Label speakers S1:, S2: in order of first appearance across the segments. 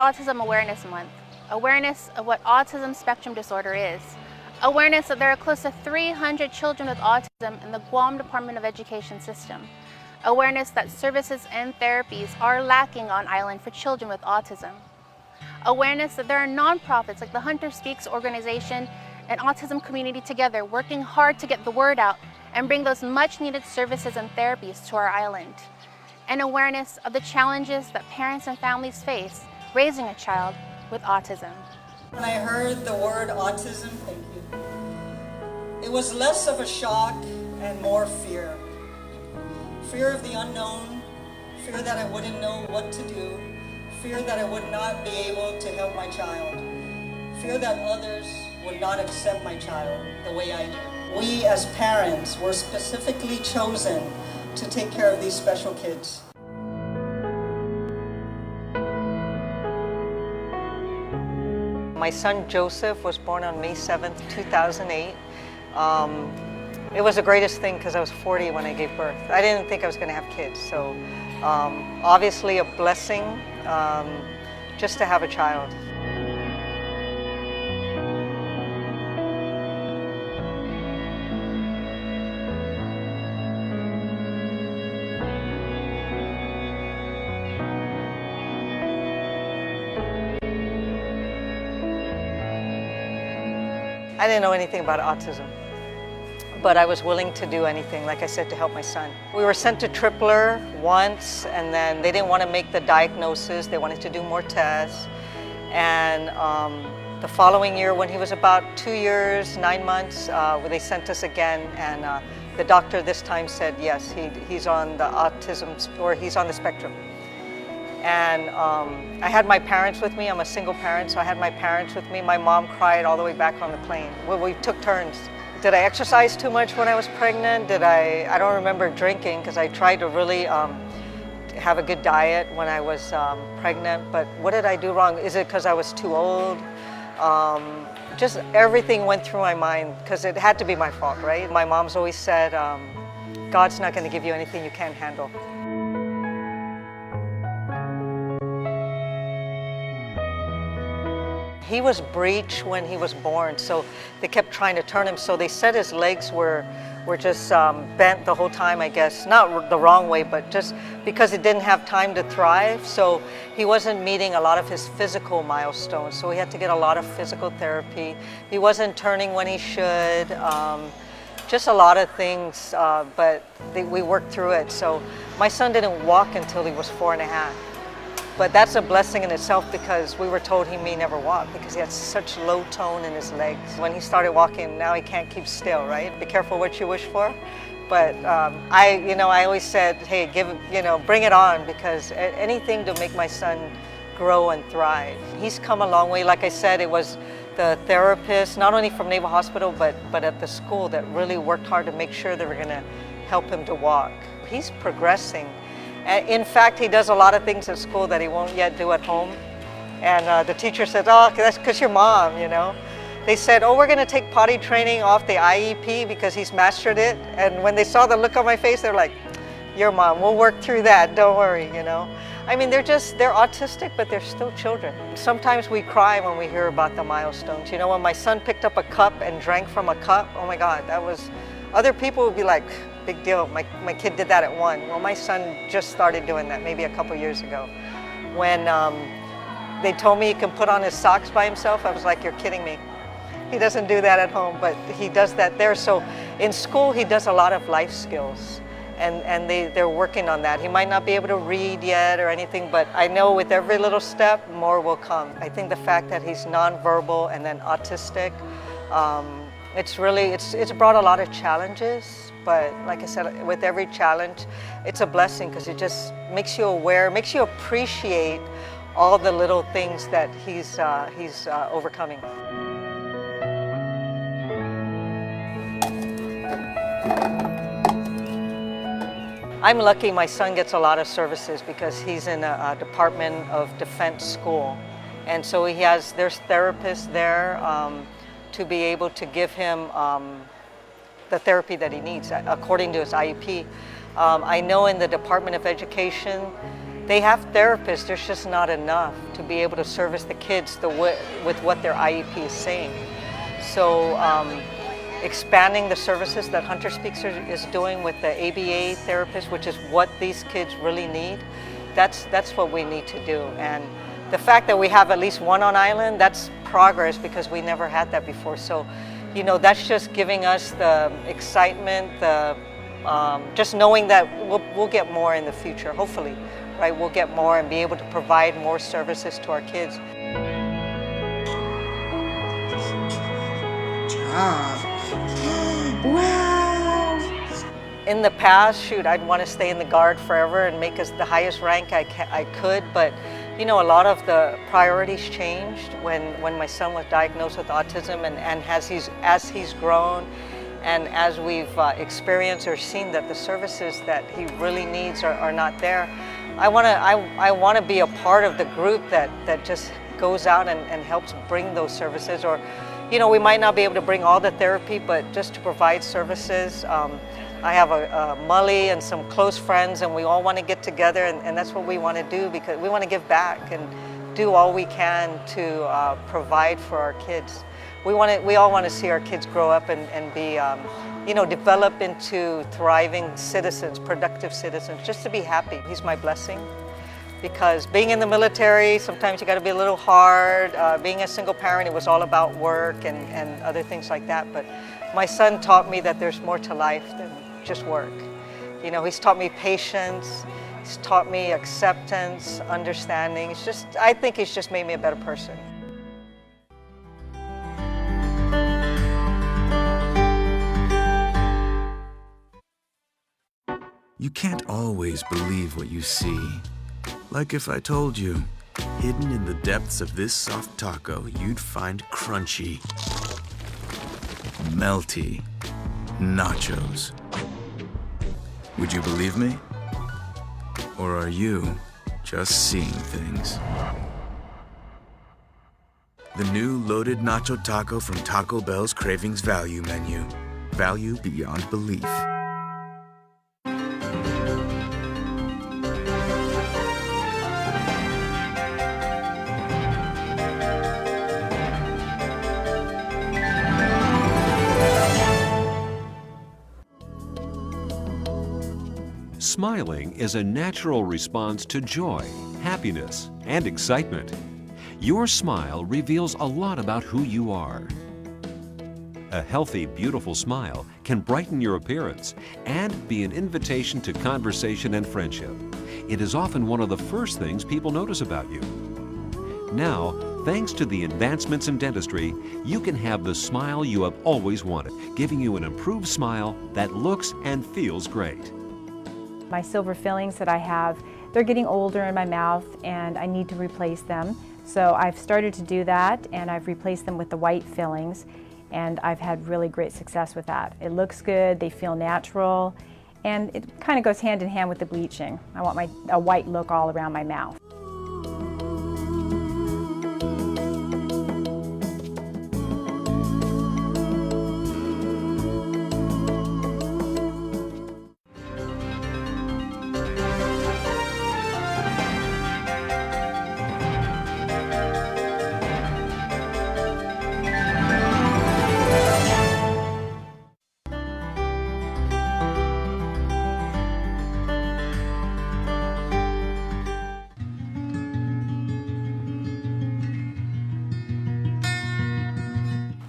S1: Autism Awareness Month. Awareness of what autism spectrum disorder is. Awareness that there are close to 300 children with autism in the Guam Department of Education system. Awareness that services and therapies are lacking on island for children with autism. Awareness that there are nonprofits like the Hunter Speaks organization and autism community together working hard to get the word out and bring those much needed services and therapies to our island. And awareness of the challenges that parents and families face raising a child with autism.
S2: When I heard the word autism, thank you, it was less of a shock and more fear. Fear of the unknown, fear that I wouldn't know what to do, fear that I would not be able to help my child, fear that others would not accept my child the way I do. We as parents were specifically chosen to take care of these special kids.
S3: My son Joseph was born on May 7th, 2008. It was the greatest thing because I was 40 when I gave birth. I didn't think I was going to have kids, so obviously a blessing just to have a child. I didn't know anything about autism, but I was willing to do anything, like I said, to help my son. We were sent to Tripler once, and then they didn't want to make the diagnosis. They wanted to do more tests. And the following year, when he was about 2 years, 9 months, they sent us again, and the doctor this time said, yes, he's on the autism, or he's on the spectrum. And I had my parents with me. I'm a single parent, so I had my parents with me. My mom cried all the way back on the plane. We took turns. Did I exercise too much when I was pregnant? I don't remember drinking because I tried to really have a good diet when I was pregnant. But what did I do wrong? Is it because I was too old? Just everything went through my mind because it had to be my fault, right? My mom's always said, God's not going to give you anything you can't handle. He was breech when he was born, so they kept trying to turn him. So they said his legs were just bent the whole time, I guess. Not the wrong way, but just because he didn't have time to thrive. So he wasn't meeting a lot of his physical milestones. So he had to get a lot of physical therapy. He wasn't turning when he should. Just a lot of things, but we worked through it. So my son didn't walk until he was 4.5. But that's a blessing in itself because we were told he may never walk because he had such low tone in his legs. When he started walking, now he can't keep still, right? Be careful what you wish for. But I always said, hey, bring it on, because anything to make my son grow and thrive. He's come a long way. Like I said, it was the therapist, not only from Naval Hospital, but at the school that really worked hard to make sure they were going to help him to walk. He's progressing. In fact, he does a lot of things at school that he won't yet do at home. And the teacher said, oh, that's because your mom, They said, oh, we're going to take potty training off the IEP because he's mastered it. And when they saw the look on my face, they're like, your mom, we'll work through that, don't worry, I mean, they're autistic, but they're still children. Sometimes we cry when we hear about the milestones. When my son picked up a cup and drank from a cup, oh my God, other people would be like, big deal, my kid did that at 1. Well, my son just started doing that maybe a couple years ago. When they told me he can put on his socks by himself, I was like, you're kidding me. He doesn't do that at home, but he does that there. So in school, he does a lot of life skills, and they're working on that. He might not be able to read yet or anything, but I know with every little step, more will come. I think the fact that he's nonverbal and then autistic, it's brought a lot of challenges. But like I said, with every challenge, it's a blessing because it just makes you aware, makes you appreciate all the little things that he's overcoming. I'm lucky my son gets a lot of services because he's in a Department of Defense school. And so there's therapists there to be able to give him the therapy that he needs according to his IEP. I know in the Department of Education, They have therapists, there's just not enough to be able to service the kids with what their IEP is saying. So expanding the services that Hunter Speaks is doing with the ABA therapists, which is what these kids really need, that's what we need to do. And the fact that we have at least one on island, that's progress because we never had that before. So, you know, that's just giving us the excitement, just knowing that we'll get more in the future, hopefully, right? We'll get more and be able to provide more services to our kids.
S4: Wow!
S3: In the past, shoot, I'd want to stay in the Guard forever and make us the highest rank I could, but you know, a lot of the priorities changed when my son was diagnosed with autism, and as he's grown and as we've experienced or seen that the services that he really needs are not there. I want to be a part of the group that just goes out and helps bring those services. Or, you know, we might not be able to bring all the therapy, but just to provide services. I have a Mully and some close friends, and we all want to get together, and that's what we want to do, because we want to give back and do all we can to provide for our kids. We all want to see our kids grow up and be, you know, develop into thriving citizens, productive citizens, just to be happy. He's my blessing, because being in the military, sometimes you got to be a little hard. Being a single parent, it was all about work and other things like that. But my son taught me that there's more to life than just work. You know, he's taught me patience, he's taught me acceptance, understanding. It's just, I think he's just made me a better person.
S5: You can't always believe what you see. Like if I told you, hidden in the depths of this soft taco, you'd find crunchy, melty nachos. Would you believe me? Or are you just seeing things? The new loaded nacho taco from Taco Bell's Cravings Value Menu. Value beyond belief.
S6: Smiling is a natural response to joy, happiness, and excitement. Your smile reveals a lot about who you are. A healthy, beautiful smile can brighten your appearance and be an invitation to conversation and friendship. It is often one of the first things people notice about you. Now, thanks to the advancements in dentistry, you can have the smile you have always wanted, giving you an improved smile that looks and feels great.
S7: My silver fillings that I have, they're getting older in my mouth and I need to replace them. So I've started to do that, and I've replaced them with the white fillings, and I've had really great success with that. It looks good, they feel natural, and it kind of goes hand in hand with the bleaching. I want a white look all around my mouth.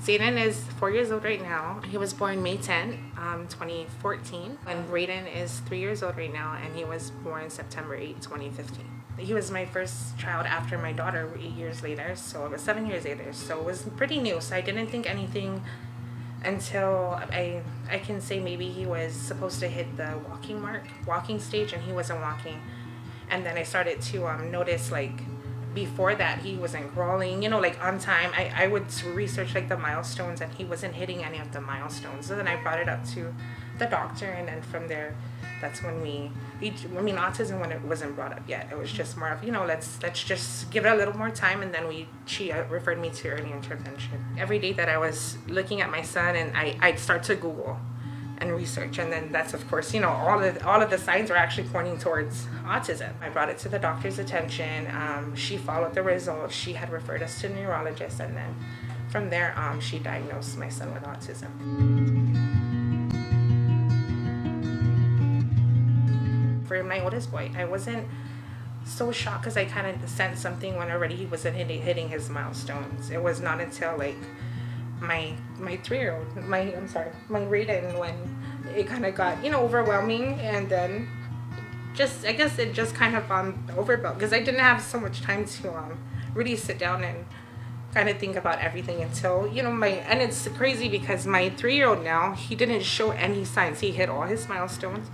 S8: Zayden is 4 years old right now. He was born May 10, 2014. And Brayden is 3 years old right now, and he was born September 8, 2015. He was my first child after my daughter 8 years later, so it was 7 years later. So it was pretty new, so I didn't think anything until I can say maybe he was supposed to hit the walking stage, and he wasn't walking. And then I started to notice, like, before that he wasn't crawling, you know, like on time. I would research like the milestones, and he wasn't hitting any of the milestones. So then I brought it up to the doctor, and then from there, that's when autism, when it wasn't brought up yet, it was just more of, you know, let's just give it a little more time, and then she referred me to early intervention. Every day that I was looking at my son, and I'd start to Google, and research, and then that's, of course, you know, all of the signs were actually pointing towards autism. I brought it to the doctor's attention. She followed the results. She had referred us to a neurologist, and then from there she diagnosed my son with autism. For my oldest boy, I wasn't so shocked because I kind of sensed something when already he wasn't hitting his milestones. It was not until like my 3-year-old, my Raiden, when it kind of got, you know, overwhelming, and then I guess it just kind of overbuilt because I didn't have so much time to really sit down and kind of think about everything until, you know, and it's crazy because my 3-year-old now, he didn't show any signs. He hit all his milestones.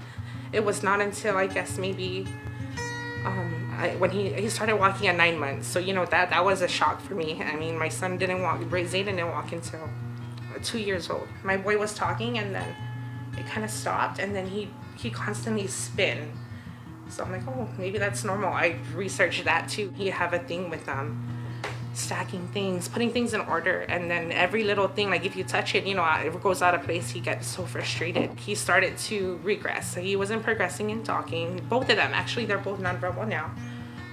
S8: It was not until, I guess, maybe when he started walking at 9 months. So, you know, that was a shock for me. I mean, my son didn't walk, Zayden didn't walk until 2 years old. My boy was talking, and then it kind of stopped, and then he constantly spin. So I'm like, oh, maybe that's normal. I researched that too. He have a thing with stacking things, putting things in order, and then every little thing, like if you touch it, you know, if it goes out of place, he gets so frustrated. He started to regress, so he wasn't progressing in talking. Both of them, actually, they're both nonverbal now,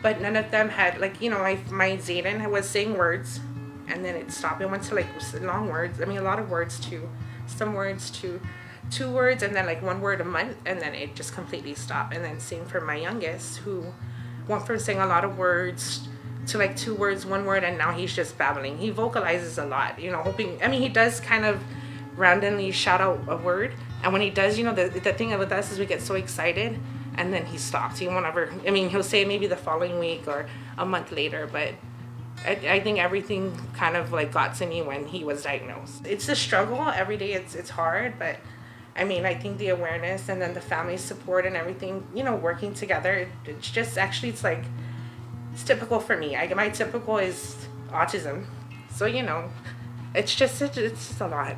S8: but none of them had, like, you know, my Zayden was saying words, and then it stopped. It went to like long words, I mean a lot of words, to some words, to 2 words, and then like 1 word a month, and then it just completely stopped. And then same for my youngest, who went from saying a lot of words to like 2 words, 1 word, and now he's just babbling. He vocalizes a lot, you know, hoping, I mean, he does kind of randomly shout out a word, and when he does, you know, the thing with us is we get so excited, and then he stops. He won't ever, I mean, he'll say maybe the following week or a month later, but I think everything kind of like got to me when he was diagnosed. It's a struggle every day. It's hard, but I mean, I think the awareness and then the family support and everything, you know, working together, it's just actually, it's like, it's typical for me. My typical is autism. So, you know, it's just a lot.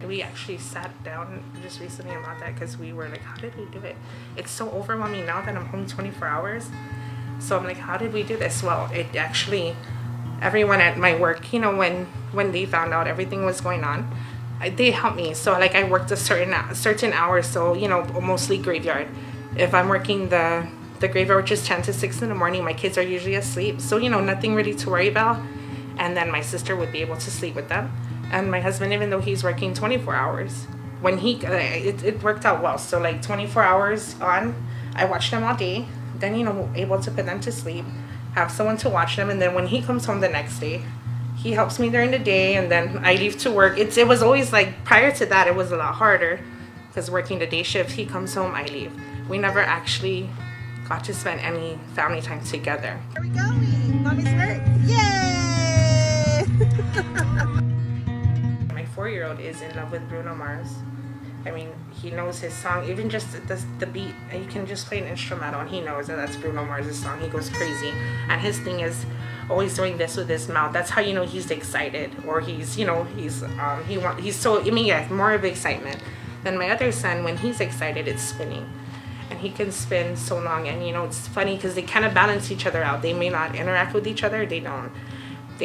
S8: We actually sat down just recently about that because we were like, how did we do it? It's so overwhelming now that I'm home 24 hours. So I'm like, how did we do this? Well, it actually, everyone at my work, you know, when they found out everything was going on, they helped me. So like I worked a certain hours, so, you know, mostly graveyard. If I'm working the graveyard, which is 10 to 6 in the morning, my kids are usually asleep, so, you know, nothing really to worry about. And then my sister would be able to sleep with them. And my husband, even though he's working 24 hours, when it worked out well. So like 24 hours on, I watched them all day, then, you know, able to put them to sleep, have someone to watch them, and then when he comes home the next day, he helps me during the day, and then I leave to work. It was always like, prior to that, it was a lot harder, because working the day shift, he comes home, I leave. We never actually got to spend any family time together.
S4: Here we go, mommy's hurt. Yay!
S8: My 4-year-old is in love with Bruno Mars. I mean, he knows his song, even just the beat, and you can just play an instrumental and he knows that that's Bruno Mars' song. He goes crazy, and his thing is always doing this with his mouth. That's how you know he's excited, or he's, you know, he's so, I mean, yeah, more of excitement. Then my other son, when he's excited, it's spinning, and he can spin so long. And, you know, it's funny because they kind of balance each other out. They may not interact with each other, they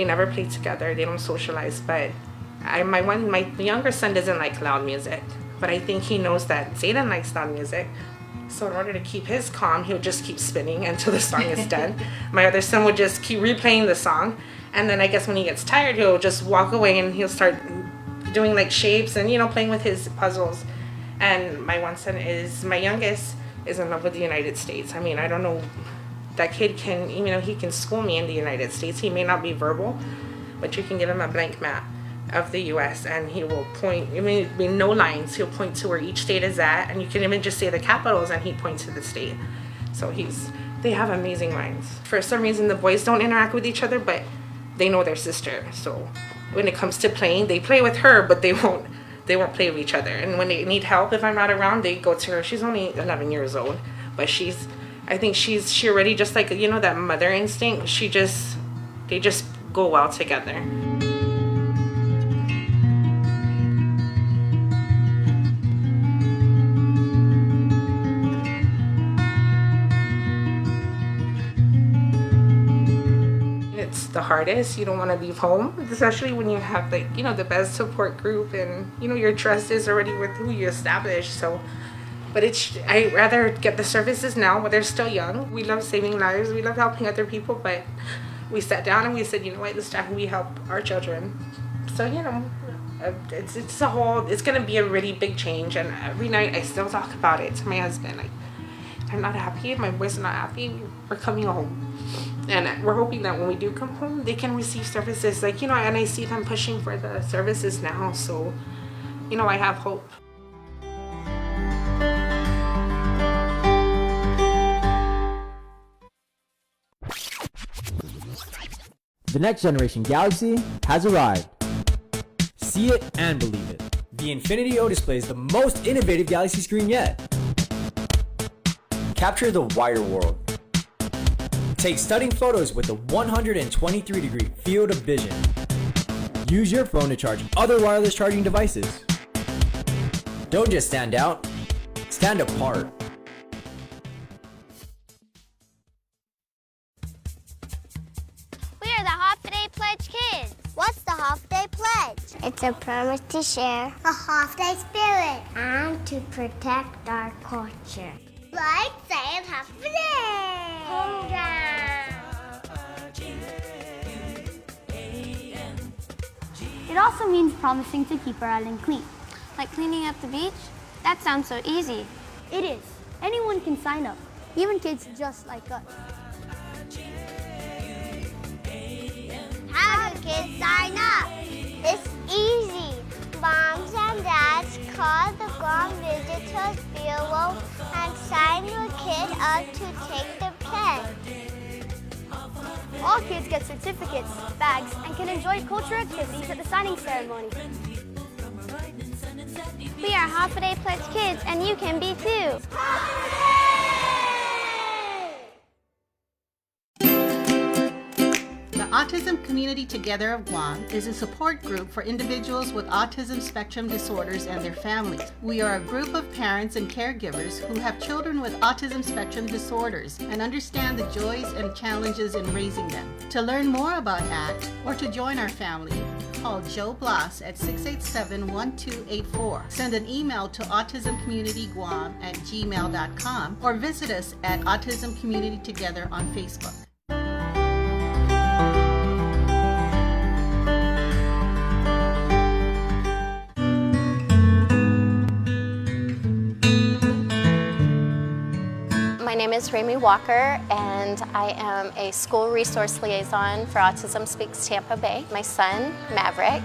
S8: never play together, they don't socialize. But my younger son doesn't like loud music, but I think he knows that Zayden likes loud music. So in order to keep his calm, he'll just keep spinning until the song is done. My other son would just keep replaying the song, and then I guess when he gets tired, he'll just walk away and he'll start doing like shapes and, you know, playing with his puzzles. And my youngest is in love with the United States. I mean, I don't know, that kid can, you know, he can school me in the United States. He may not be verbal, but you can give him a blank map of the US and he will point, I mean, no lines, he'll point to where each state is at, and you can even just say the capitals and he points to the state. So they have amazing minds. For some reason the boys don't interact with each other, but they know their sister. So when it comes to playing, they play with her, but they won't play with each other. And when they need help, if I'm not around, they go to her. She's only 11 years old, but I think she already, just like, you know, that mother instinct, they just go well together. the hardest. You don't want to leave home, especially when you have like, you know, the best support group and, you know, your trust is already with who you establish. So, but I'd rather get the services now when they're still young. We love saving lives. We love helping other people, but we sat down and we said, you know what, it's time we help our children. So, you know, it's going to be a really big change. And every night I still talk about it to my husband. Like, I'm not happy. My boys are not happy. We're coming home. And we're hoping that when we do come home, they can receive services. Like, you know, and I see them pushing for the services now. So, you know, I have hope.
S9: The next generation Galaxy has arrived. See it and believe it. The Infinity O display is the most innovative Galaxy screen yet. Capture the wider world. Take stunning photos with a 123-degree field of vision. Use your phone to charge other wireless charging devices. Don't just stand out, stand apart.
S10: We are the Half Day Pledge Kids. What's the Half Day Pledge? It's a promise to share a half day spirit and to protect our culture. Like saying Happy Day! Home down! It also means promising to keep our island clean. Like cleaning up the beach? That sounds so easy. It is. Anyone can sign up, even kids just like us. How do kids sign up? It's easy. Moms and dads call the KUAM Visitors Bureau and sign your kid up to take the pledge. All kids get certificates, bags, and can enjoy cultural activities at the signing ceremony. We are Half a Day Pledge Kids, and you can be too.
S11: The Autism Community Together of Guam is a support group for individuals with autism spectrum disorders and their families. We are a group of parents and caregivers who have children with autism spectrum disorders and understand the joys and challenges in raising them. To learn more about ACT or to join our family, call Joe Bloss at 687-1284. Send an email to autismcommunityguam@gmail.com or visit us at Autism Community Together on Facebook.
S12: My name is Rami Walker, and I am a school resource liaison for Autism Speaks Tampa Bay. My son, Maverick,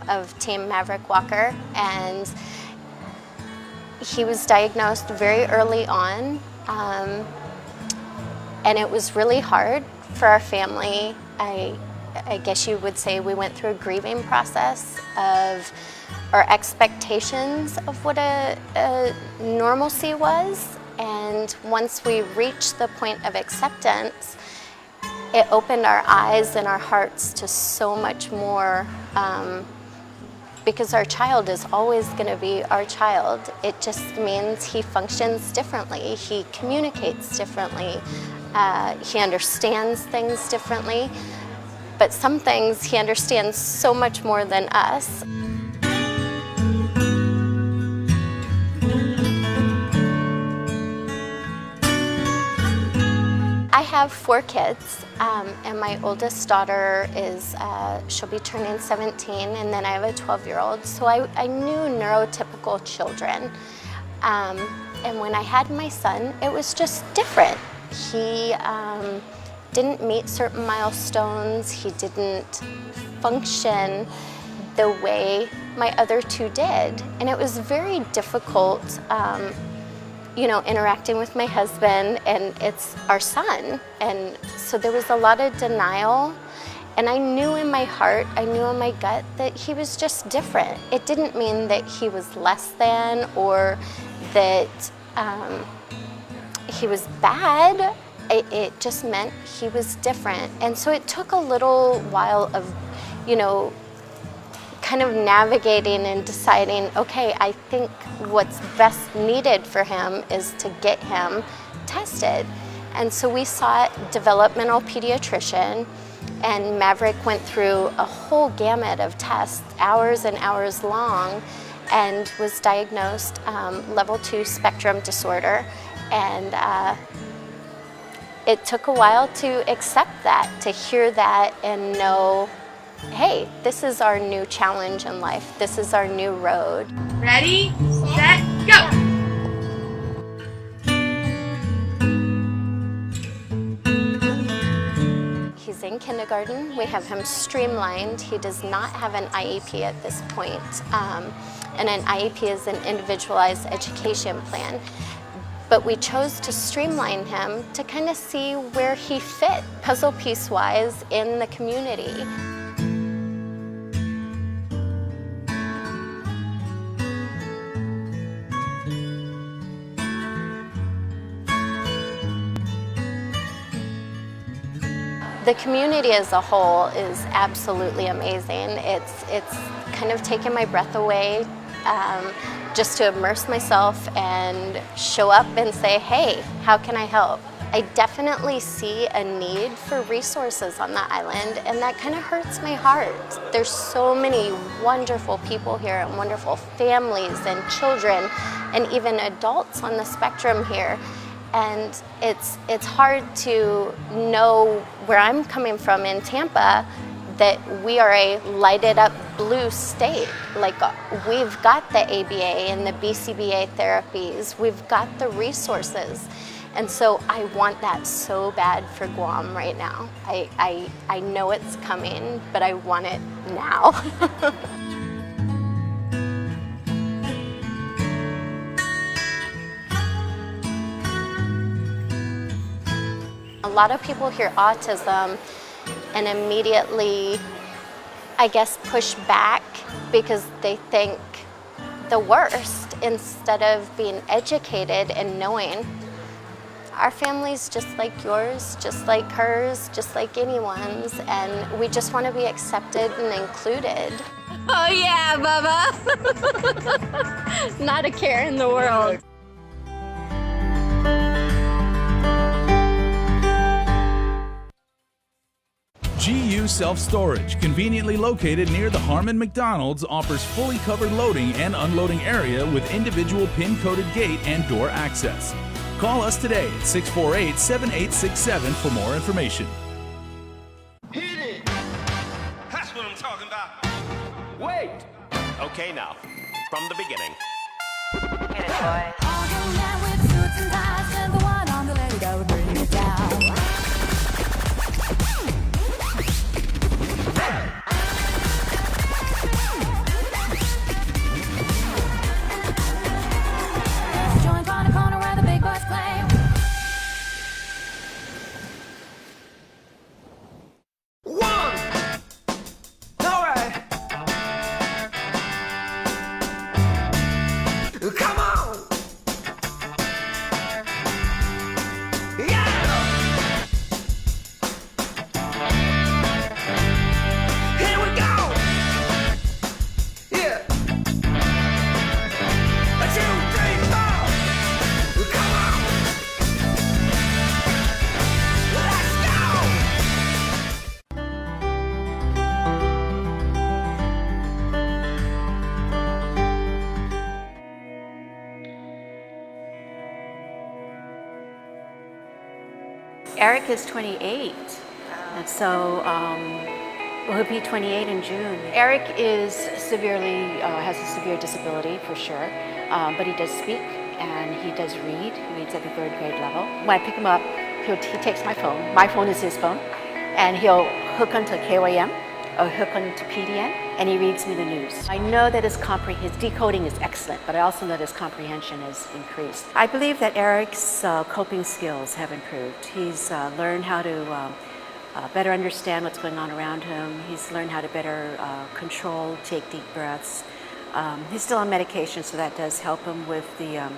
S12: of Team Maverick Walker, and he was diagnosed very early on, and it was really hard for our family. I guess you would say we went through a grieving process of our expectations of what a normalcy was. And once we reached the point of acceptance, it opened our eyes and our hearts to so much more, because our child is always going to be our child. It just means he functions differently, he communicates differently, he understands things differently, but some things he understands so much more than us. I have 4 kids, and my oldest daughter is, she'll be turning 17, and then I have a 12-year-old. So I knew neurotypical children. And when I had my son, it was just different. He didn't meet certain milestones. He didn't function the way my other 2 did. And it was very difficult, you know, interacting with my husband, and it's our son. And so there was a lot of denial, and I knew in my heart, I knew in my gut that he was just different. It didn't mean that he was less than or that he was bad. It just meant he was different. And so it took a little while of, you know, kind of navigating and deciding, okay, I think what's best needed for him is to get him tested. And so we sought developmental pediatrician, And Maverick went through a whole gamut of tests, hours and hours long, and was diagnosed level 2 spectrum disorder. And it took a while to accept that, to hear that and know, hey, this is our new challenge in life. This is our new road.
S8: Ready, set, go!
S12: He's in kindergarten. We have him streamlined. He does not have an IEP at this point. And an IEP is an individualized education plan. But we chose to streamline him to kind of see where he fit puzzle piece-wise in the community. The community as a whole is absolutely amazing. It's kind of taken my breath away just to immerse myself and show up and say, hey, how can I help? I definitely see a need for resources on the island, and that kind of hurts my heart. There's so many wonderful people here and wonderful families and children and even adults on the spectrum here. And it's hard to know where I'm coming from in Tampa, that we are a lighted up blue state. Like, we've got the ABA and the BCBA therapies, we've got the resources. And so I want that so bad for Guam right now. I know it's coming, but I want it now. A lot of people hear autism and immediately, I guess, push back because they think the worst instead of being educated and knowing our family's just like yours, just like hers, just like anyone's, and we just want to be accepted and included. Oh yeah, Bubba! Not a care in the world.
S13: GU Self-Storage, conveniently located near the Harmon McDonald's, offers fully covered loading and unloading area with individual pin-coded gate and door access. Call us today at 648-7867 for more information.
S14: Hit it! That's what I'm talking about.
S15: Wait!
S14: Okay, now, from the beginning.
S15: Hit it, boys. All young men with suits and ties and the one on the lady that would bring it down. Joint on the corner where the big boys play.
S14: One! Alright! Come on! Yeah! Here we go! Yeah! 1, 2, 3, 4! Come on! Let's go!
S16: Eric is 28, and so he'll be 28 in June. Eric is severely, has a severe disability for sure, but he does speak and he does read. He reads at the 3rd grade level. When I pick him up, he takes my phone. My phone is his phone, and he'll hook onto KUAM or hook onto PDN, and he reads me the news. I know that his decoding is excellent, but I also know that his comprehension is increased. I believe that Eric's coping skills have improved. He's learned how to better understand what's going on around him. He's learned how to better control, take deep breaths. He's still on medication, so that does help him with the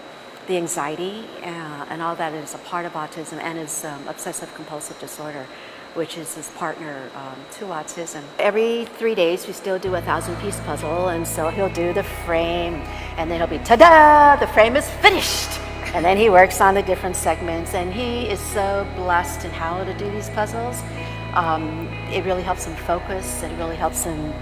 S16: anxiety and all that is a part of autism, and his obsessive compulsive disorder, which is his partner to autism. Every 3 days we still do a 1,000-piece puzzle, and so he'll do the frame, and then he'll be, ta-da, the frame is finished! And then he works on the different segments, and he is so blessed in how to do these puzzles. It really helps him focus, and it really helps him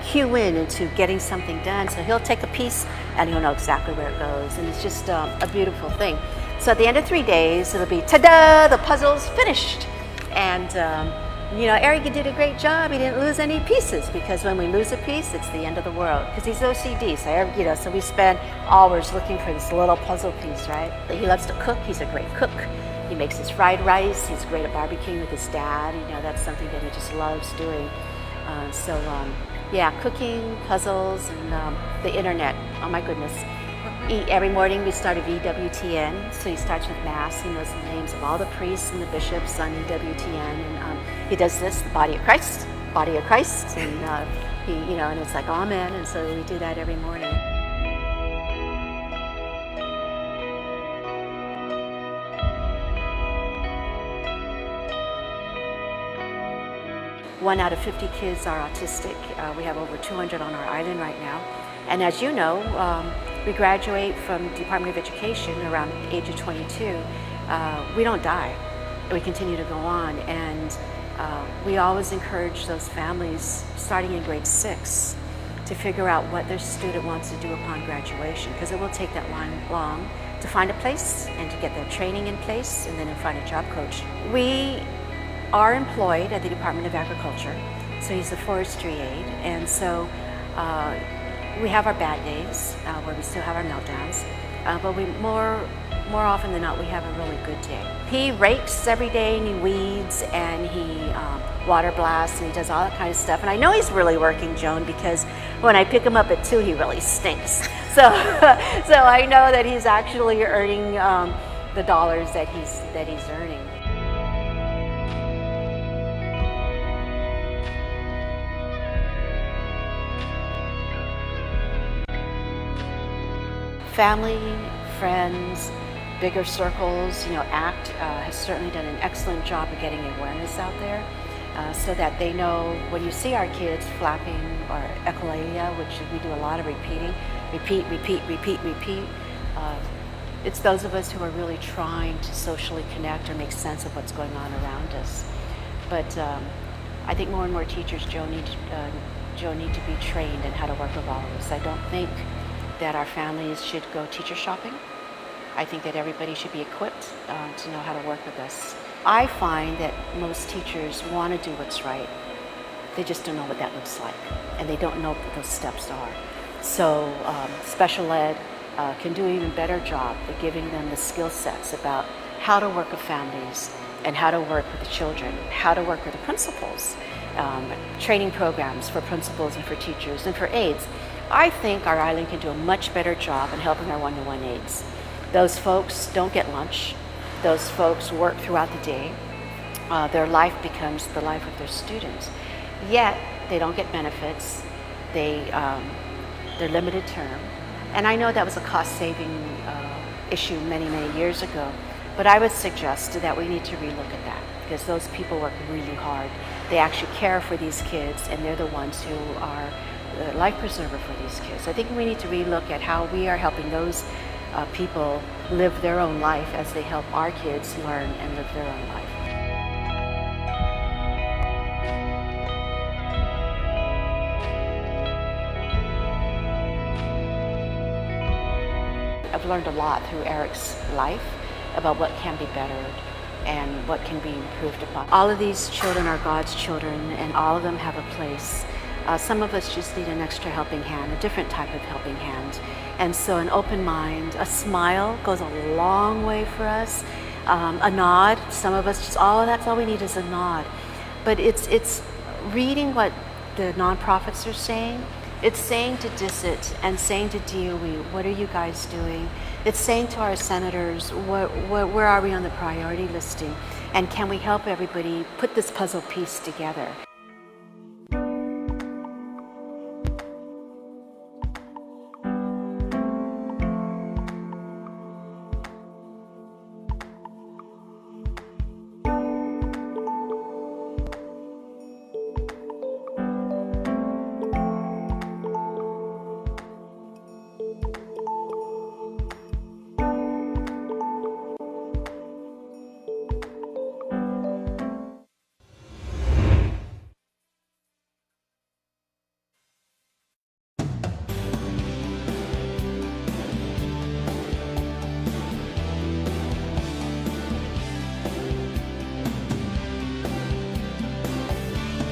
S16: cue in into getting something done. So he'll take a piece and he'll know exactly where it goes, and it's just a beautiful thing. So at the end of 3 days, it'll be, ta-da, the puzzle's finished. And you know, Eric did a great job. He didn't lose any pieces, because when we lose a piece, it's the end of the world. Because he's OCD, so you know, so we spend hours looking for this little puzzle piece, right? He loves to cook. He's a great cook. He makes his fried rice. He's great at barbecuing with his dad. You know, that's something that he just loves doing. Yeah, cooking, puzzles, and the internet. Oh my goodness. Every morning we start at EWTN, so he starts with Mass. He knows the names of all the priests and the bishops on EWTN, and he does this, the body of Christ, and he, you know, and it's like Amen, and so we do that every morning. One out of 50 kids are autistic. We have over 200 on our island right now. And as you know, we graduate from the Department of Education around the age of 22. We don't die. We continue to go on. And we always encourage those families, starting in grade 6, to figure out what their student wants to do upon graduation, because it will take that long to find a place and to get their training in place and then to find a job coach. We are employed at the Department of Agriculture, so he's a forestry aide, and so we have our bad days where we still have our meltdowns, but more often than not we have a really good day. He rakes every day, and he weeds, and he water blasts, and he does all that kind of stuff. And I know he's really working, Joan, because when I pick him up at 2, he really stinks. So I know that he's actually earning the dollars that he's earning. Family, friends, bigger circles, you know, ACT has certainly done an excellent job of getting awareness out there, so that they know when you see our kids flapping or echolalia, which we do a lot of repeating, repeat. It's those of us who are really trying to socially connect or make sense of what's going on around us. But I think more and more teachers, Joe, need to be trained in how to work with all of us. I don't think that our families should go teacher shopping. I think that everybody should be equipped to know how to work with us. I find that most teachers want to do what's right. They just don't know what that looks like, and they don't know what those steps are. So special ed can do an even better job of giving them the skill sets about how to work with families and how to work with the children, how to work with the principals, training programs for principals and for teachers and for aides. I think our island can do a much better job in helping our one-to-one aides. Those folks don't get lunch. Those folks work throughout the day. Their life becomes the life of their students. Yet, they don't get benefits. They're limited term. And I know that was a cost-saving issue many, many years ago, but I would suggest that we need to relook at that, because those people work really hard. They actually care for these kids, and they're the ones who are the life preserver for these kids. I think we need to relook at how we are helping those people live their own life as they help our kids learn and live their own life. I've learned a lot through Eric's life about what can be bettered and what can be improved upon. All of these children are God's children, and all of them have a place. Some of us just need an extra helping hand, a different type of helping hand. And so an open mind, a smile goes a long way for us. A nod, some of us just, that's all we need is a nod. But it's reading what the nonprofits are saying. It's saying to DISIT and saying to DOE, what are you guys doing? It's saying to our senators, where are we on the priority listing? And can we help everybody put this puzzle piece together?